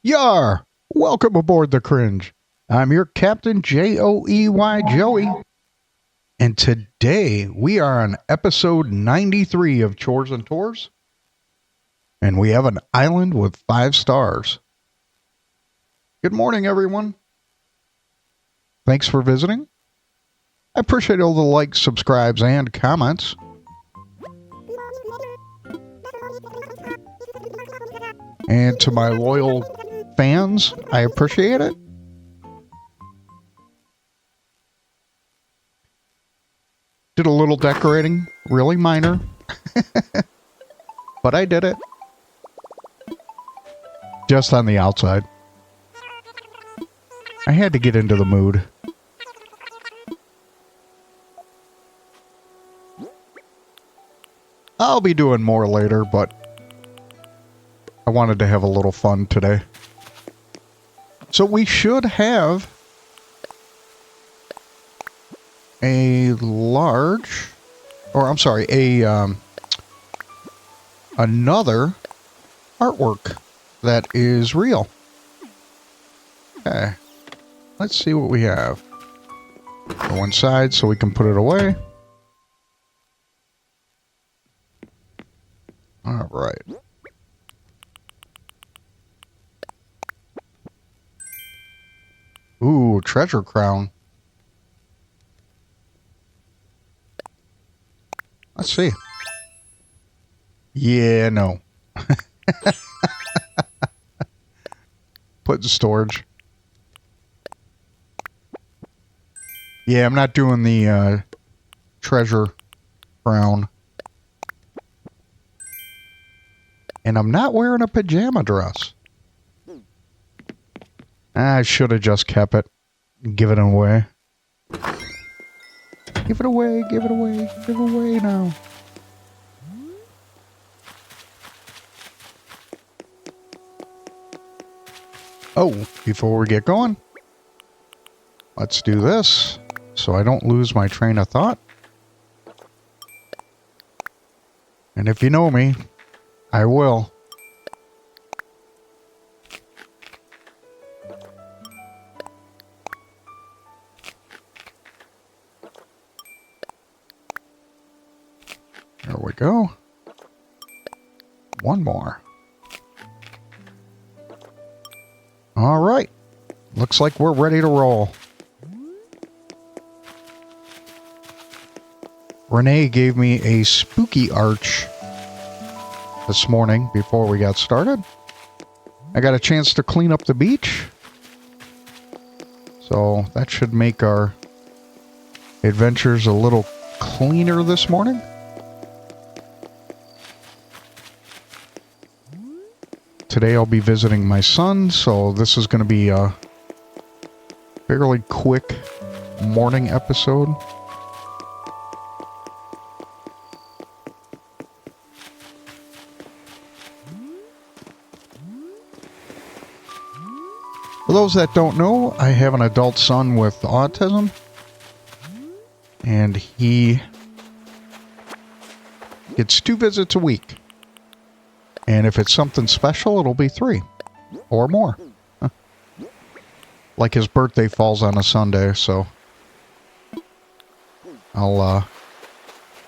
Yar! Welcome aboard the Cringe. I'm your Captain Joey Joey. And today we are on episode 93 of Chores and Tours. And we have an island with 5 stars. Good morning, everyone. Thanks for visiting. I appreciate all the likes, subscribes, and comments. And to my loyal fans, I appreciate it. Did a little decorating, really minor. But I did it. Just on the outside. I had to get into the mood. I'll be doing more later, but I wanted to have a little fun today. So we should have a large, or I'm sorry, another artwork that is real. Okay, let's see what we have. Go one side so we can put it away. All right. Ooh, treasure crown. Let's see. Yeah, no. Put in storage. Yeah, I'm not doing the treasure crown. And I'm not wearing a pajama dress. I should have just kept it. Give it away. Give it away, give it away, give it away now. Oh, before we get going, let's do this so I don't lose my train of thought. And if you know me, I will. There we go. One more. All right. Looks like we're ready to roll. Renee gave me a spooky arch this morning before we got started. I got a chance to clean up the beach. So that should make our adventures a little cleaner this morning. Today I'll be visiting my son, so this is going to be a fairly quick morning episode. For those that don't know, I have an adult son with autism, and he gets 2 visits a week. And if it's something special, it'll be 3 or more. Huh. Like his birthday falls on a Sunday, so I'll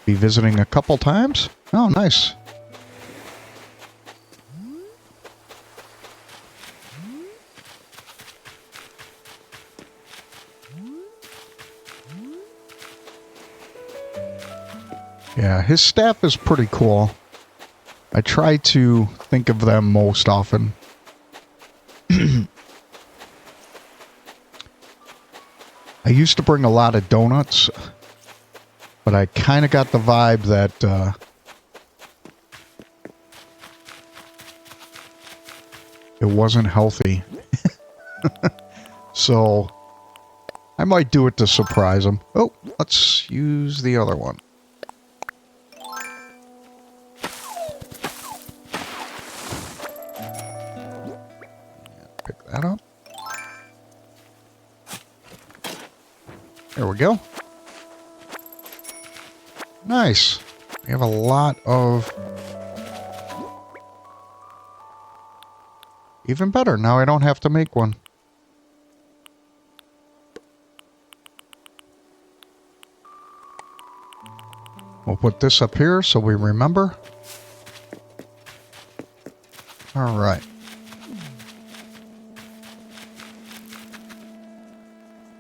be visiting a couple times. Oh, nice. Yeah, his staff is pretty cool. I try to think of them most often. I used to bring a lot of donuts, but I kind of got the vibe that it wasn't healthy. So I might do it to surprise him. Oh, let's use the other one. Pick that up. There we go. Nice. We have a lot of Even better. Now I don't have to make one. We'll put this up here so we remember. All right.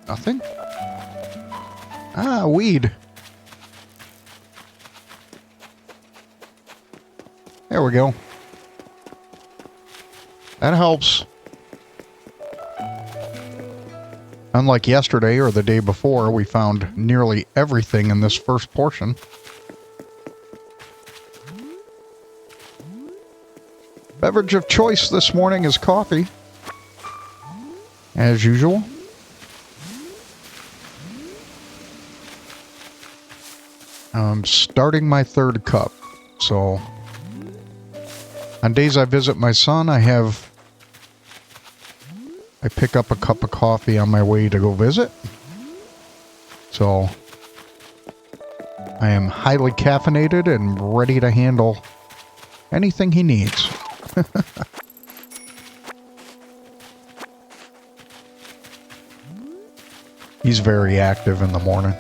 Nothing? Ah, weed. There we go. That helps. Unlike yesterday or the day before, we found nearly everything in this first portion. Beverage of choice this morning is coffee. As usual. I'm starting my third cup. So, on days I visit my son, I pick up a cup of coffee on my way to go visit. So, I am highly caffeinated and ready to handle anything he needs. He's very active in the morning.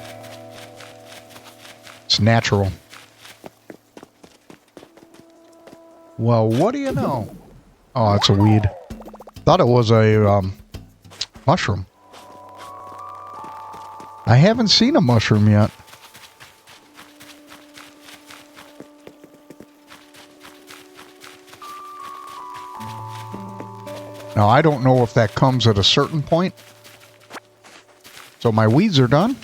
It's natural. Well, what do you know? Oh, it's a weed. Thought it was a mushroom. I haven't seen a mushroom yet. Now, I don't know if that comes at a certain point. So my weeds are done.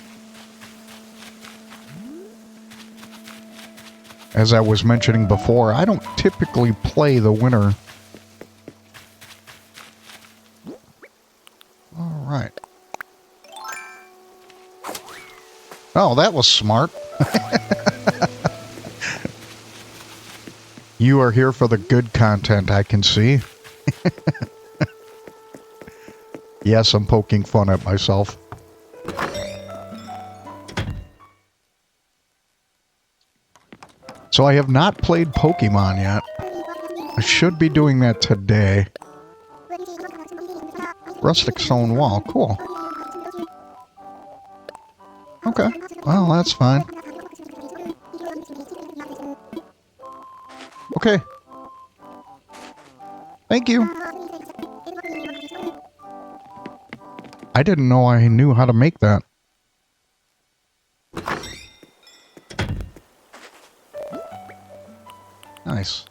As I was mentioning before, I don't typically play the winter. All right. Oh, that was smart. You are here for the good content, I can see. Yes, I'm poking fun at myself. So I have not played Pokemon yet. I should be doing that today. Rustic stone wall. Cool. Okay. Well, that's fine. Okay. Thank you. I didn't know I knew how to make that. Nice.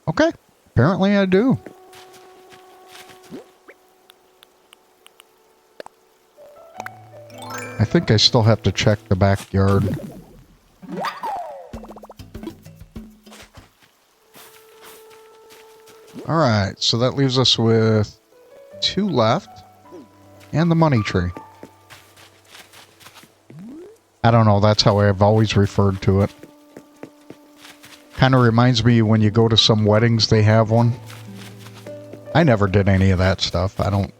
Okay. Apparently I do. I think I still have to check the backyard. Alright, so that leaves us with 2 left. And the money tree. I don't know, that's how I've always referred to it. Kind of reminds me when you go to some weddings, they have one. I never did any of that stuff. I don't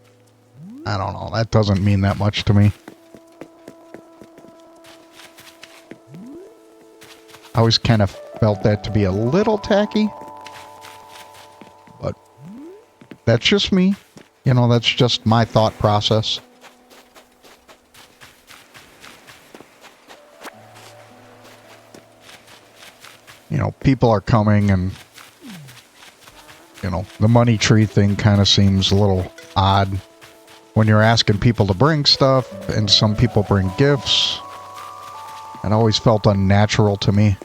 know, that doesn't mean that much to me. I always kind of felt that to be a little tacky. But that's just me. You know, that's just my thought process. You know, people are coming and, you know, the money tree thing kind of seems a little odd when you're asking people to bring stuff and some people bring gifts. It always felt unnatural to me.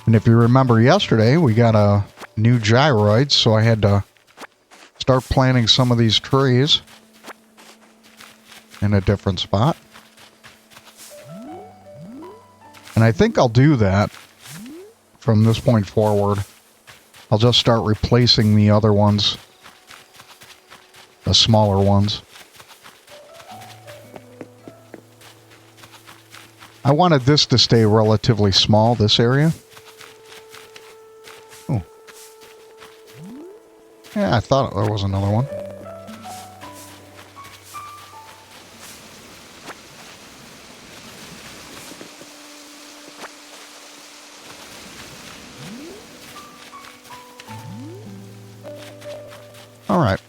And if you remember yesterday, we got a new gyroid, so I had to start planting some of these trees in a different spot. And I think I'll do that from this point forward. I'll just start replacing the other ones, the smaller ones. I wanted this to stay relatively small, this area. Oh. Yeah, I thought there was another one. All right.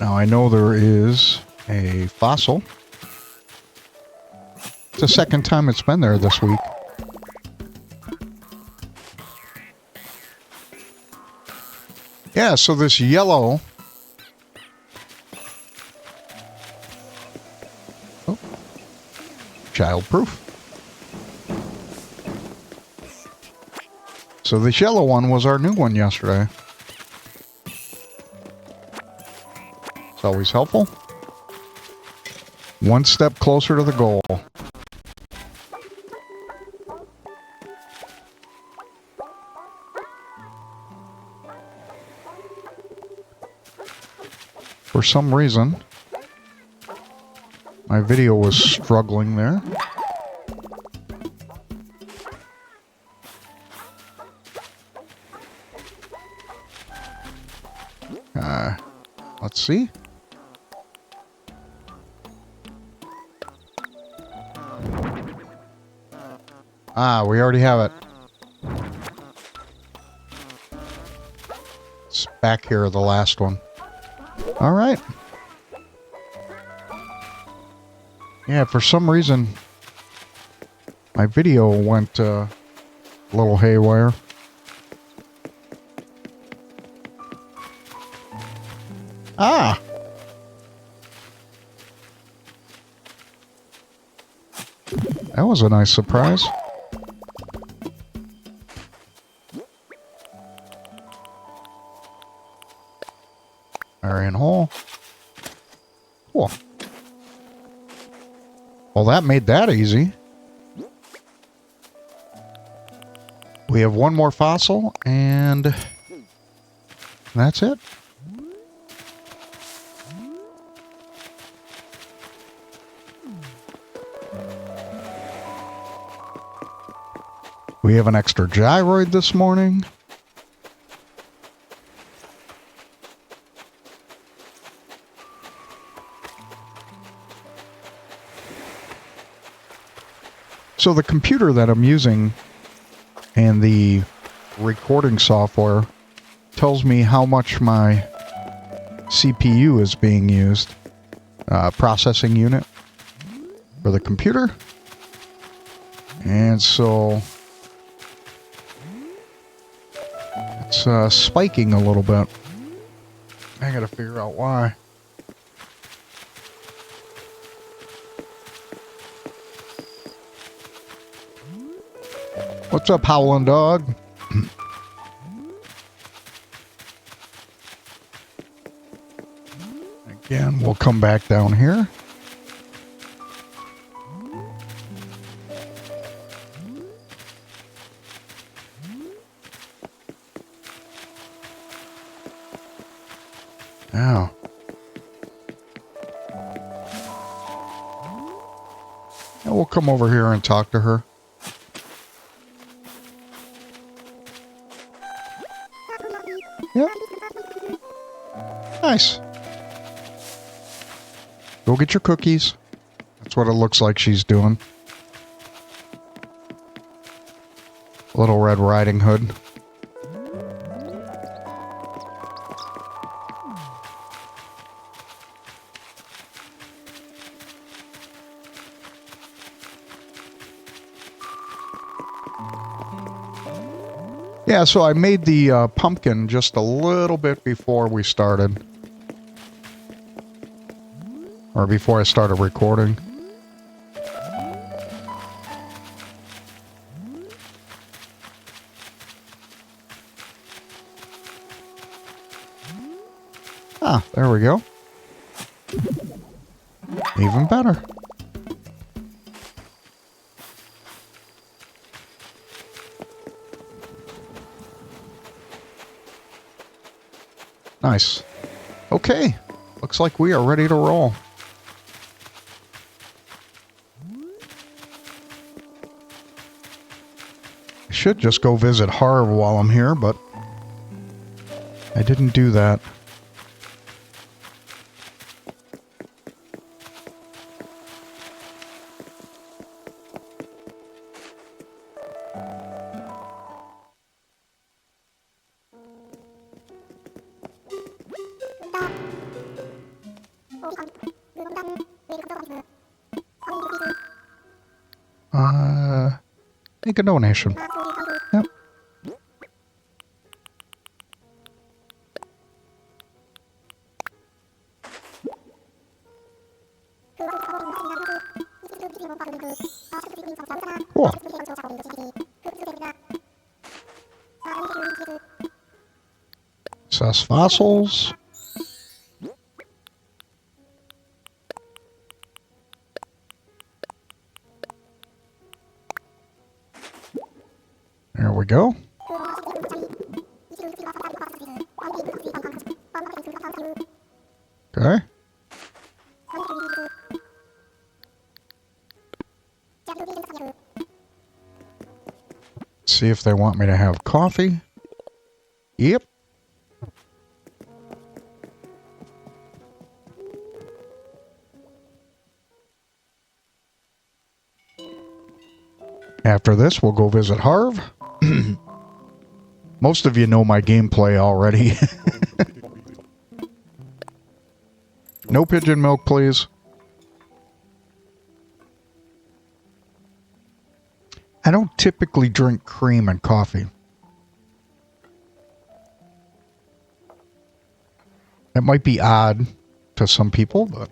Now I know there is a fossil. It's the second time it's been there this week. Yeah, so this yellow... Oh. Childproof. So this yellow one was our new one yesterday. It's always helpful. One step closer to the goal. For some reason, my video was struggling there. Let's see. Ah, we already have it. It's back here, the last one. All right. Yeah, for some reason, my video went a little haywire. Ah! That was a nice surprise. Iron hole. Cool. Well, that made that easy. We have one more fossil, and that's it. We have an extra gyroid this morning. So the computer that I'm using and the recording software tells me how much my CPU is being used, processing unit for the computer. And so it's spiking a little bit. I gotta figure out why. What's up, howling dog? Again, we'll come back down here. Now. And we'll come over here and talk to her. Yep. Nice. Go get your cookies. That's what it looks like she's doing. Little Red Riding Hood. Yeah, so I made the pumpkin just a little bit before we started. Or before I started recording. Ah, there we go. Even better. Nice. Okay. Looks like we are ready to roll. I should just go visit Harv while I'm here, but I didn't do that. Make a donation. Yep. Cool. Assess fossils. There we go. Okay. See if they want me to have coffee. Yep. After this, we'll go visit Harv. Most of you know my gameplay already. No pigeon milk, please. I don't typically drink cream and coffee. It might be odd to some people, but...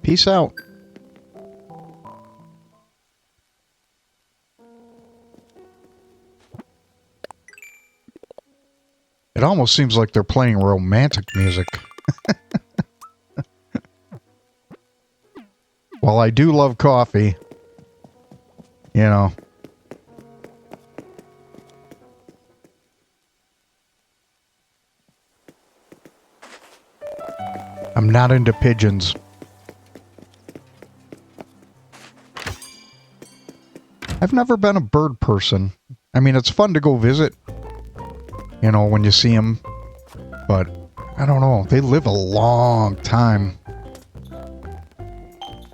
Peace out. It almost seems like they're playing romantic music. While I do love coffee, you know. I'm not into pigeons. I've never been a bird person. I mean, it's fun to go visit, you know, when you see them. But, I don't know. They live a long time.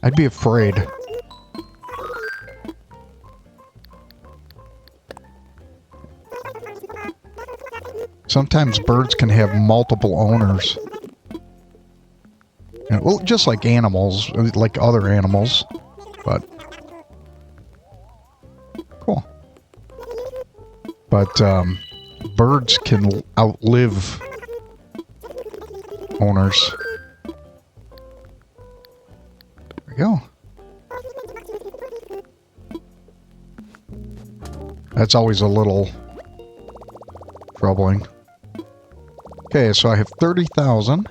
I'd be afraid. Sometimes birds can have multiple owners. And, well, just like animals, like other animals. But... cool. But, birds can outlive owners. There we go. That's always a little troubling. Okay, so I have 30,000.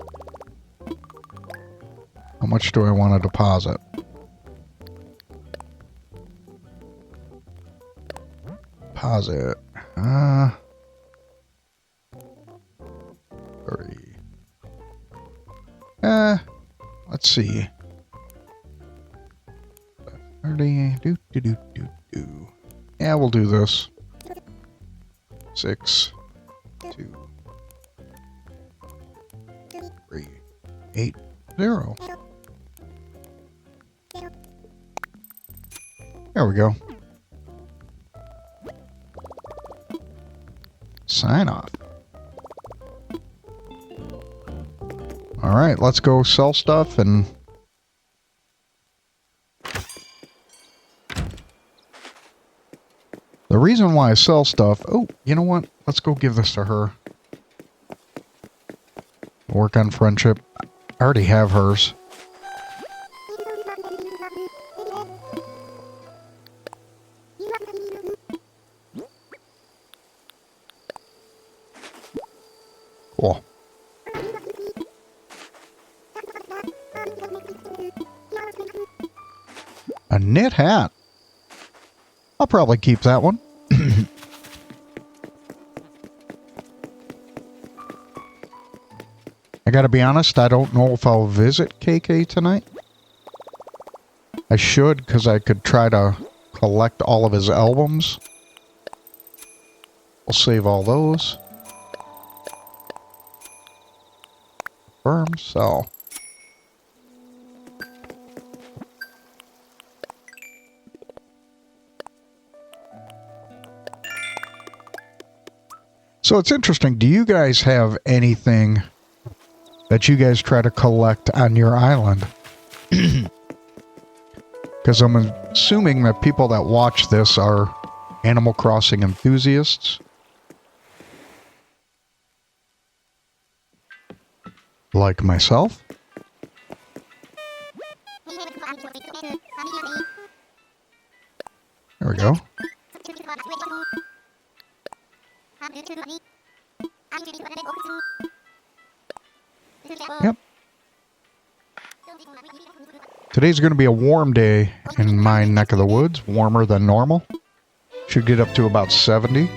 How much do I want to deposit? Deposit. 30. Let's see. 30. Yeah, we'll do this. 6, 2, 3, 8, 0. There we go. Sign off. Alright, let's go sell stuff and... The reason why I sell stuff... Oh, you know what? Let's go give this to her. Work on friendship. I already have hers. Cool. A knit hat. I'll probably keep that one. I gotta be honest, I don't know if I'll visit KK tonight. I should, because I could try to collect all of his albums. We'll save all those. Confirm, sell. So it's interesting. Do you guys have anything that you guys try to collect on your island? Because I'm assuming that people that watch this are Animal Crossing enthusiasts. Like myself. There we go. Yep. Today's going to be a warm day in my neck of the woods. Warmer than normal. Should get up to about 70.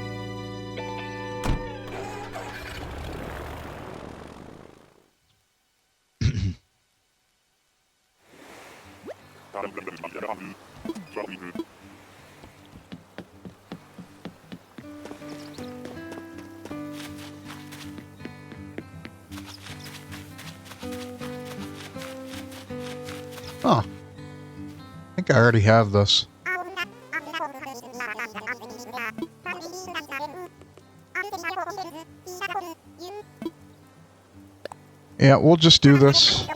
Oh, I think I already have this. Yeah, we'll just do this.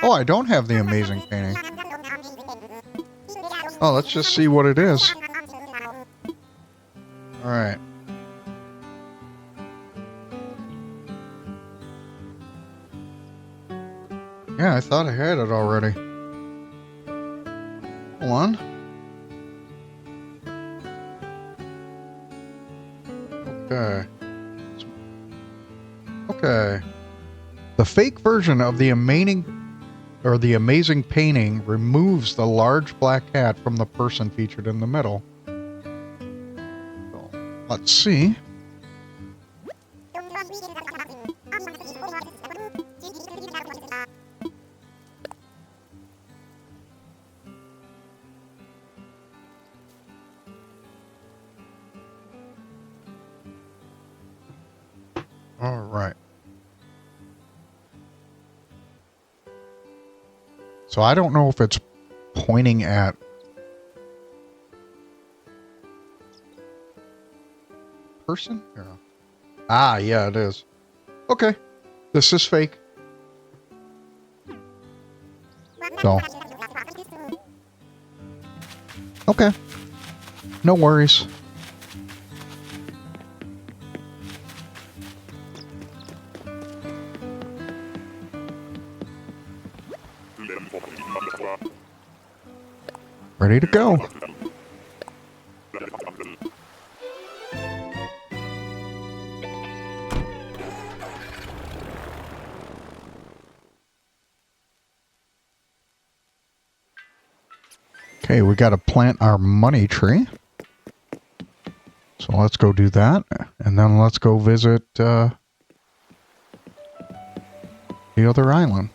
Oh, I don't have the amazing painting. Oh, let's just see what it is. All right. Yeah, I thought I had it already. Hold on. Okay. Okay. The fake version of the amazing painting removes the large black hat from the person featured in the middle. So, let's see. All right. So I don't know if it's pointing at person. Here. Ah, yeah, it is. Okay. This is fake. So. Okay. No worries. Ready to go. Okay, we got to plant our money tree. So let's go do that. And then let's go visit the other island.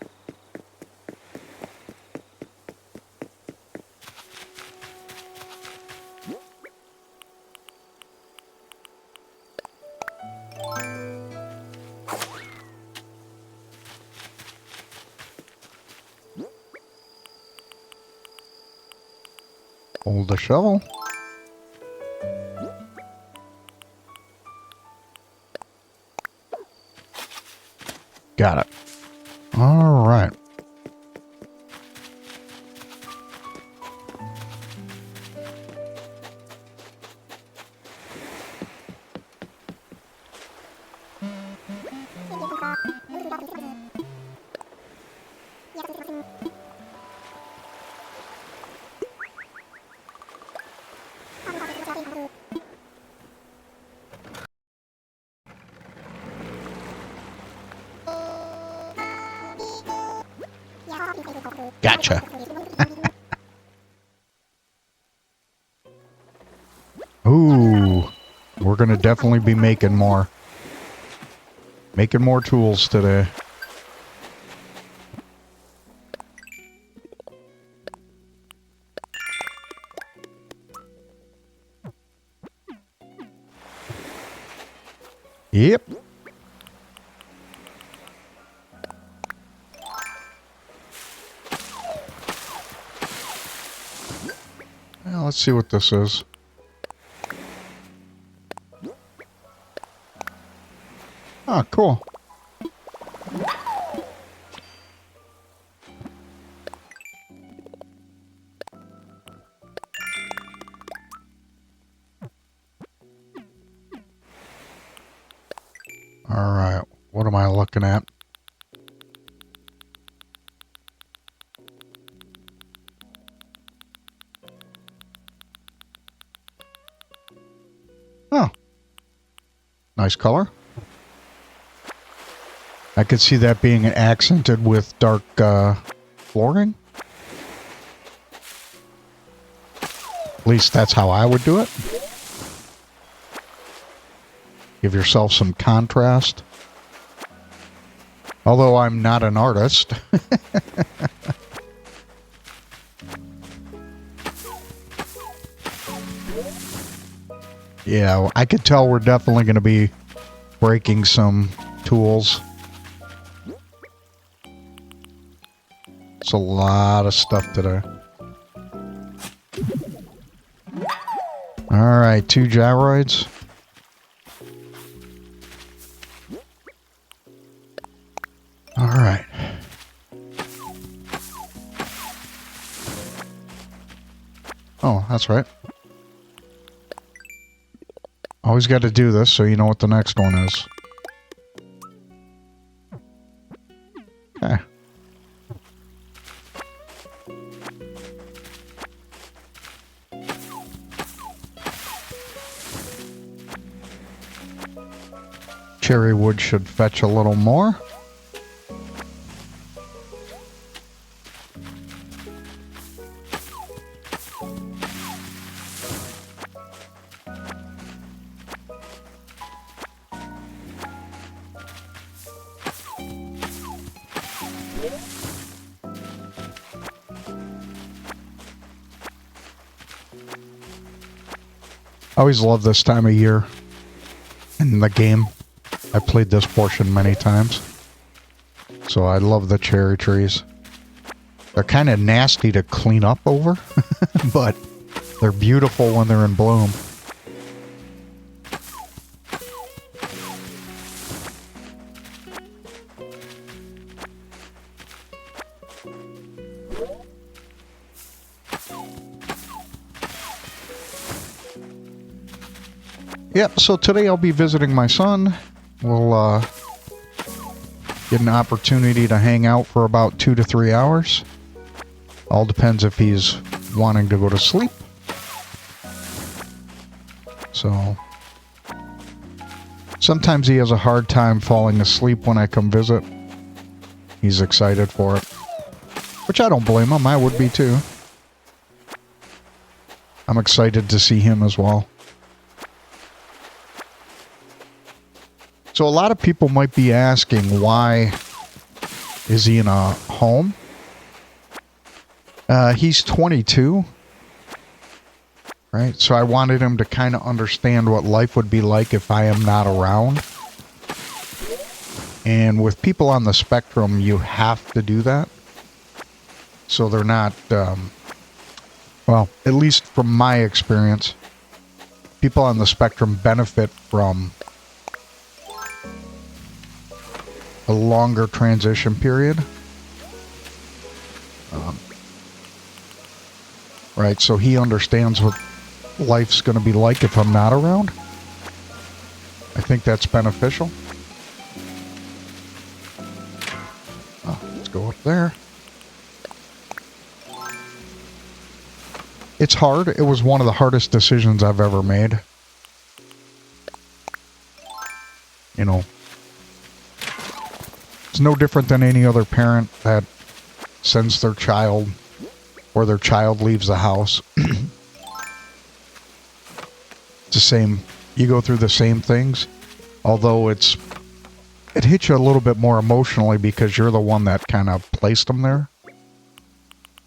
Hold the shovel. Got it. All right. Gotcha. Ooh, we're going to definitely be making more tools today. Yep. Well, let's see what this is. Oh, cool. All right, what am I looking at? Oh, nice color. I could see that being accented with dark flooring. At least that's how I would do it. Give yourself some contrast. Although I'm not an artist. Yeah, I could tell we're definitely going to be breaking some tools. It's a lot of stuff today. All right, 2 gyroids. All right. Oh, that's right. Always got to do this so you know what the next one is. Okay. Cherry wood should fetch a little more. I always love this time of year in the game. I played this portion many times. So I love the cherry trees. They're kind of nasty to clean up over, but they're beautiful when they're in bloom. Yep, so today I'll be visiting my son. We'll get an opportunity to hang out for about 2 to 3 hours. All depends if he's wanting to go to sleep. So sometimes he has a hard time falling asleep when I come visit. He's excited for it, which I don't blame him. I would be too. I'm excited to see him as well. So a lot of people might be asking, why is he in a home? He's 22, right? So I wanted him to kind of understand what life would be like if I am not around. And with people on the spectrum, you have to do that. So they're not, well, at least from my experience, people on the spectrum benefit from a longer transition period. Right, so he understands what life's going to be like if I'm not around. I think that's beneficial. Oh, let's go up there. It's hard. It was one of the hardest decisions I've ever made. You know, it's no different than any other parent that sends their child or their child leaves the house. It's the same. You go through the same things, although it hits you a little bit more emotionally because you're the one that kind of placed them there.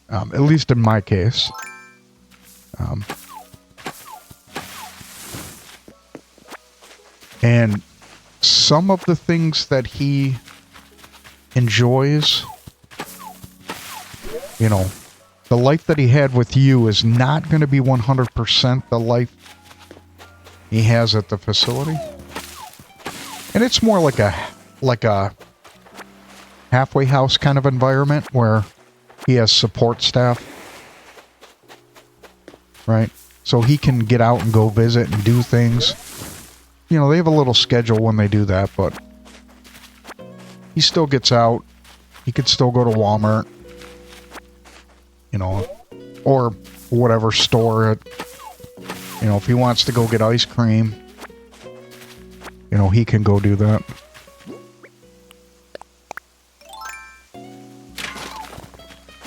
At least in my case. And some of the things that he enjoys, you know, the life that he had with you is not going to be 100% the life he has at the facility. And it's more like a halfway house kind of environment where he has support staff. Right? So he can get out and go visit and do things. You know, they have a little schedule when they do that, but he still gets out. He could still go to Walmart, you know, or whatever store. You know, if he wants to go get ice cream, you know, he can go do that.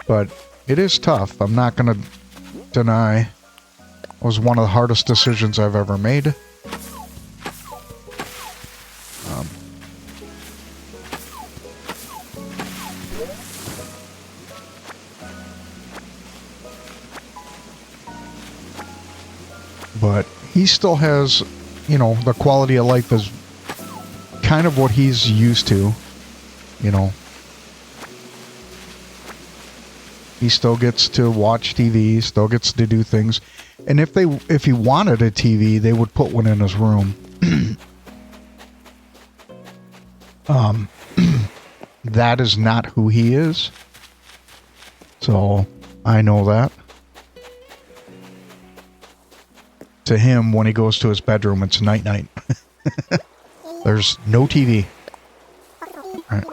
But it is tough. I'm not going to deny. It was one of the hardest decisions I've ever made. But he still has, you know, the quality of life is kind of what he's used to, you know. He still gets to watch TV, still gets to do things. And if he wanted a TV, they would put one in his room. That is not who he is. So, I know that. To him, when he goes to his bedroom, it's night-night. There's no TV. All right.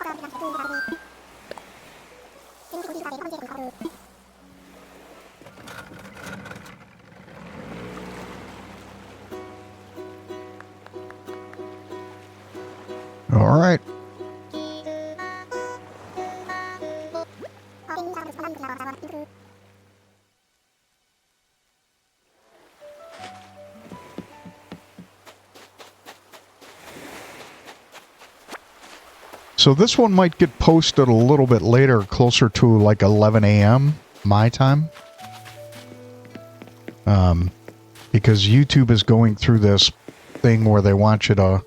All right. So this one might get posted a little bit later, closer to like 11 a.m. my time. Because YouTube is going through this thing where they want you to,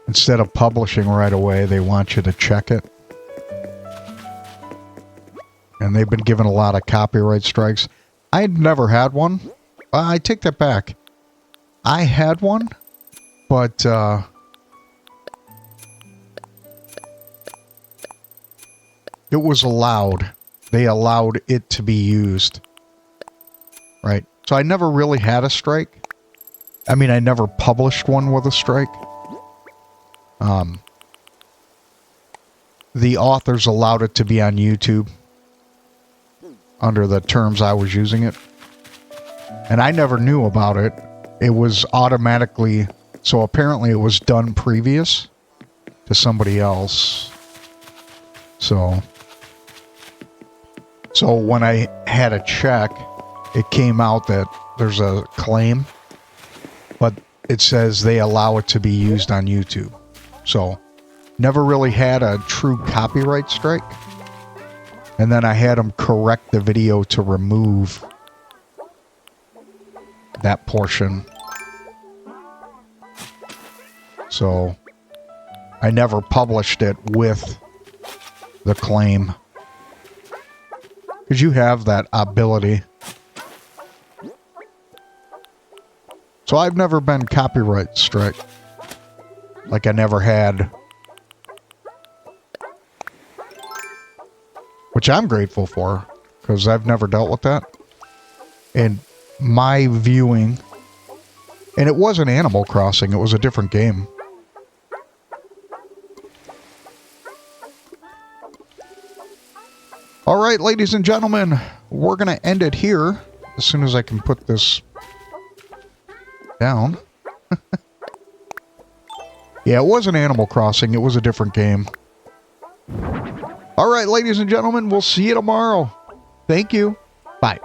instead of publishing right away, they want you to check it. And they've been given a lot of copyright strikes. I had never had one. I take that back. I had one, but it was allowed. They allowed it to be used. Right? So I never really had a strike. I mean, I never published one with a strike. The authors allowed it to be on YouTube under the terms I was using it. And I never knew about it. It was automatically... So apparently it was done previous to somebody else. So when I had a check, it came out that there's a claim, but it says they allow it to be used on YouTube. So never really had a true copyright strike. And then I had them correct the video to remove that portion. So I never published it with the claim. Because you have that ability. So I've never been copyright strike. Like I never had. Which I'm grateful for. Because I've never dealt with that. And my viewing... And it wasn't Animal Crossing. It was a different game. All right, ladies and gentlemen, we're going to end it here as soon as I can put this down. Yeah, it wasn't Animal Crossing. It was a different game. All right, ladies and gentlemen, we'll see you tomorrow. Thank you. Bye.